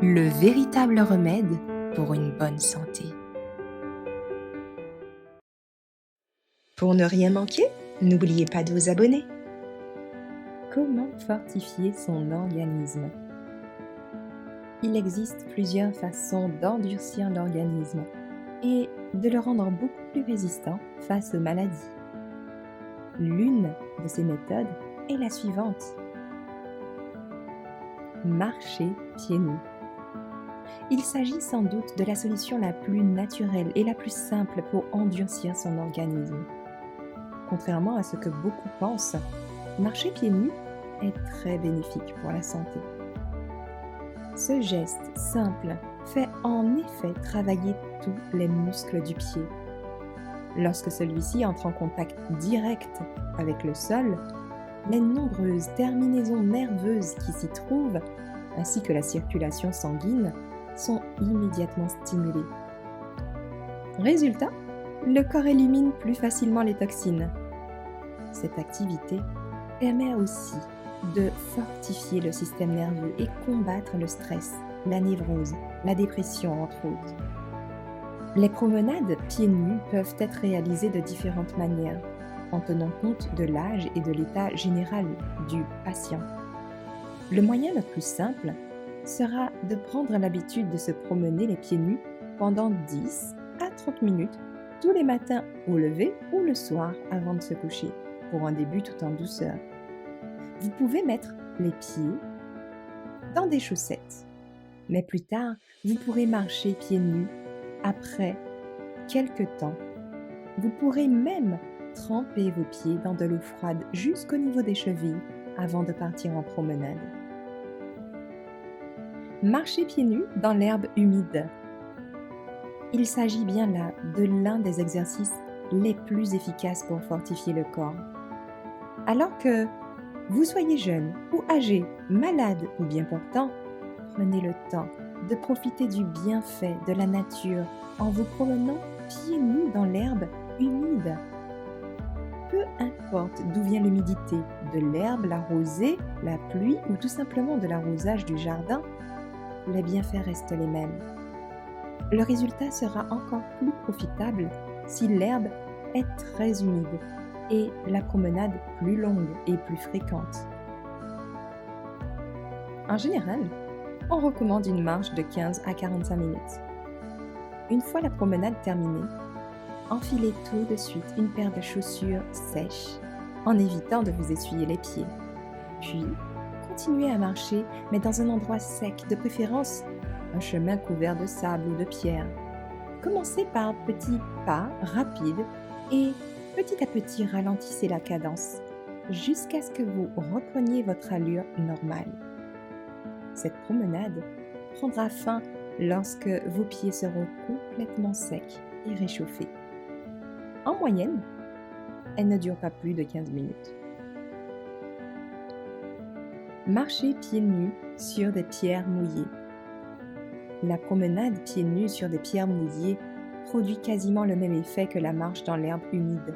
le véritable remède pour une bonne santé. Pour ne rien manquer, n'oubliez pas de vous abonner. Comment fortifier son organisme? Il existe plusieurs façons d'endurcir l'organisme et de le rendre beaucoup plus résistant face aux maladies. L'une de ces méthodes est la suivante. Marcher pieds nus. Il s'agit sans doute de la solution la plus naturelle et la plus simple pour endurcir son organisme. Contrairement à ce que beaucoup pensent, marcher pieds nus est très bénéfique pour la santé. Ce geste simple fait en effet travailler tous les muscles du pied. Lorsque celui-ci entre en contact direct avec le sol, les nombreuses terminaisons nerveuses qui s'y trouvent, ainsi que la circulation sanguine, sont immédiatement stimulées. Résultat, le corps élimine plus facilement les toxines. Cette activité permet aussi de fortifier le système nerveux et combattre le stress, la névrose, la dépression entre autres. Les promenades pieds nus peuvent être réalisées de différentes manières, en tenant compte de l'âge et de l'état général du patient. Le moyen le plus simple sera de prendre l'habitude de se promener les pieds nus pendant 10 à 30 minutes tous les matins au lever ou le soir avant de se coucher, pour un début tout en douceur. Vous pouvez mettre les pieds dans des chaussettes, mais plus tard, vous pourrez marcher pieds nus après quelque temps. Vous pourrez même tremper vos pieds dans de l'eau froide jusqu'au niveau des chevilles avant de partir en promenade. Marcher pieds nus dans l'herbe humide. Il s'agit bien là de l'un des exercices les plus efficaces pour fortifier le corps. Alors que vous soyez jeune ou âgé, malade ou bien portant, prenez le temps de profiter du bienfait de la nature en vous promenant pieds nus dans l'herbe humide. Peu importe d'où vient l'humidité, de l'herbe, la rosée, la pluie ou tout simplement de l'arrosage du jardin, les bienfaits restent les mêmes. Le résultat sera encore plus profitable si l'herbe est très humide et la promenade plus longue et plus fréquente. En général, on recommande une marche de 15 à 45 minutes. Une fois la promenade terminée, enfilez tout de suite une paire de chaussures sèches en évitant de vous essuyer les pieds. Puis, continuez à marcher, mais dans un endroit sec, de préférence un chemin couvert de sable ou de pierres. Commencez par petits pas rapides et petit à petit ralentissez la cadence jusqu'à ce que vous repreniez votre allure normale. Cette promenade prendra fin lorsque vos pieds seront complètement secs et réchauffés. En moyenne, elle ne dure pas plus de 15 minutes. Marcher pieds nus sur des pierres mouillées. La promenade pieds nus sur des pierres mouillées produit quasiment le même effet que la marche dans l'herbe humide.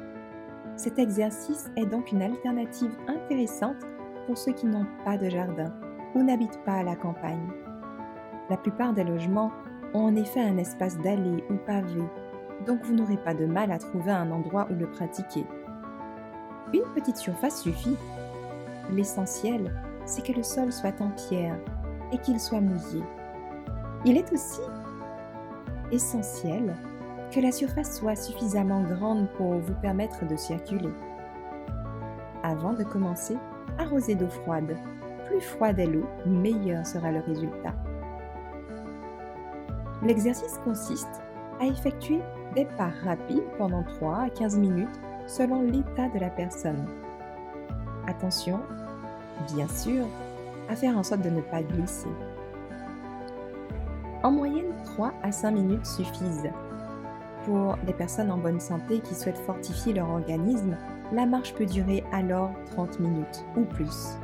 Cet exercice est donc une alternative intéressante pour ceux qui n'ont pas de jardin ou n'habitent pas à la campagne. La plupart des logements ont en effet un espace dallé ou pavé, donc vous n'aurez pas de mal à trouver un endroit où le pratiquer. Une petite surface suffit. L'essentiel, c'est que le sol soit en pierre et qu'il soit mouillé. Il est aussi essentiel que la surface soit suffisamment grande pour vous permettre de circuler. Avant de commencer, arrosez d'eau froide. Plus froide est l'eau, meilleur sera le résultat. L'exercice consiste à effectuer des pas rapides pendant 3 à 15 minutes selon l'état de la personne. Attention, bien sûr, à faire en sorte de ne pas glisser. En moyenne, 3 à 5 minutes suffisent. Pour les personnes en bonne santé qui souhaitent fortifier leur organisme, la marche peut durer alors 30 minutes ou plus.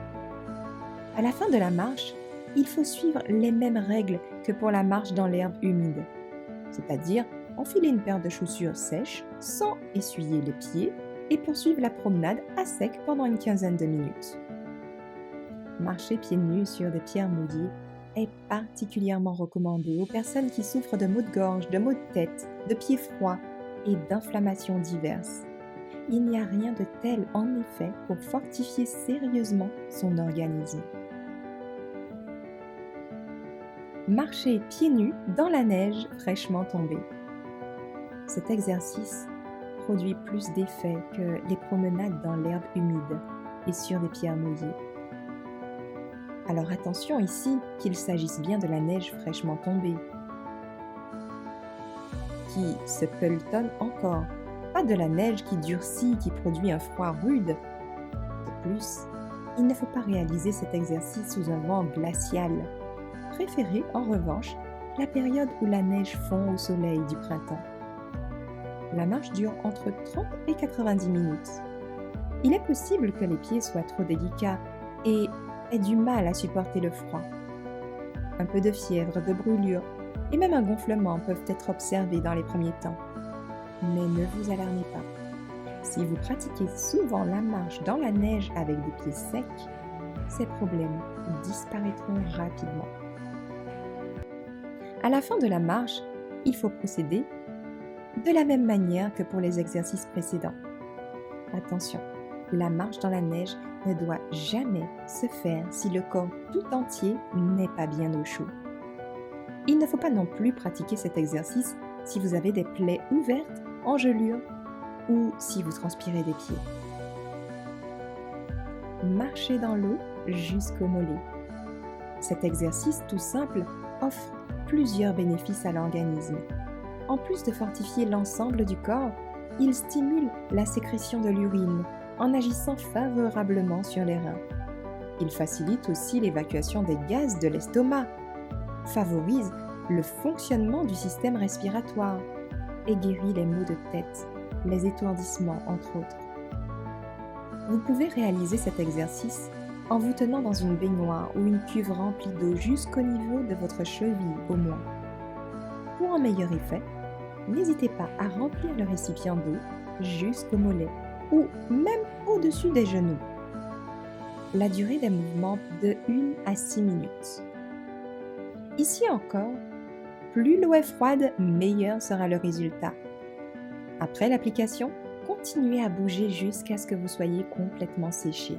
À la fin de la marche, il faut suivre les mêmes règles que pour la marche dans l'herbe humide, c'est-à-dire enfiler une paire de chaussures sèches sans essuyer les pieds et poursuivre la promenade à sec pendant une quinzaine de minutes. Marcher pieds nus sur des pierres mouillées est particulièrement recommandé aux personnes qui souffrent de maux de gorge, de maux de tête, de pieds froids et d'inflammations diverses. Il n'y a rien de tel en effet pour fortifier sérieusement son organisme. Marcher pieds nus dans la neige fraîchement tombée. Cet exercice produit plus d'effet que les promenades dans l'herbe humide et sur des pierres mouillées. Alors attention ici qu'il s'agisse bien de la neige fraîchement tombée, qui se pelletonne encore, pas de la neige qui durcit, qui produit un froid rude. De plus, il ne faut pas réaliser cet exercice sous un vent glacial. Préférez en revanche la période où la neige fond au soleil du printemps. La marche dure entre 30 et 90 minutes. Il est possible que les pieds soient trop délicats et aient du mal à supporter le froid. Un peu de fièvre, de brûlure et même un gonflement peuvent être observés dans les premiers temps. Mais ne vous alarmez pas. Si vous pratiquez souvent la marche dans la neige avec des pieds secs, ces problèmes disparaîtront rapidement. À la fin de la marche, il faut procéder de la même manière que pour les exercices précédents. Attention, la marche dans la neige ne doit jamais se faire si le corps tout entier n'est pas bien au chaud. Il ne faut pas non plus pratiquer cet exercice si vous avez des plaies ouvertes, engelures ou si vous transpirez des pieds. Marchez dans l'eau jusqu'au mollet. Cet exercice tout simple offre plusieurs bénéfices à l'organisme. En plus de fortifier l'ensemble du corps, il stimule la sécrétion de l'urine en agissant favorablement sur les reins. Il facilite aussi l'évacuation des gaz de l'estomac, favorise le fonctionnement du système respiratoire et guérit les maux de tête, les étourdissements entre autres. Vous pouvez réaliser cet exercice en vous tenant dans une baignoire ou une cuve remplie d'eau jusqu'au niveau de votre cheville au moins. Pour un meilleur effet, n'hésitez pas à remplir le récipient d'eau jusqu'au mollet ou même au-dessus des genoux. La durée des mouvements de 1 à 6 minutes. Ici encore, plus l'eau est froide, meilleur sera le résultat. Après l'application, continuez à bouger jusqu'à ce que vous soyez complètement séché.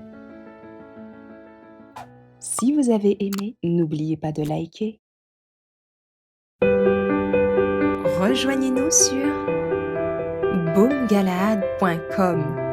Si vous avez aimé, n'oubliez pas de liker. Rejoignez-nous sur baumgalaad.com.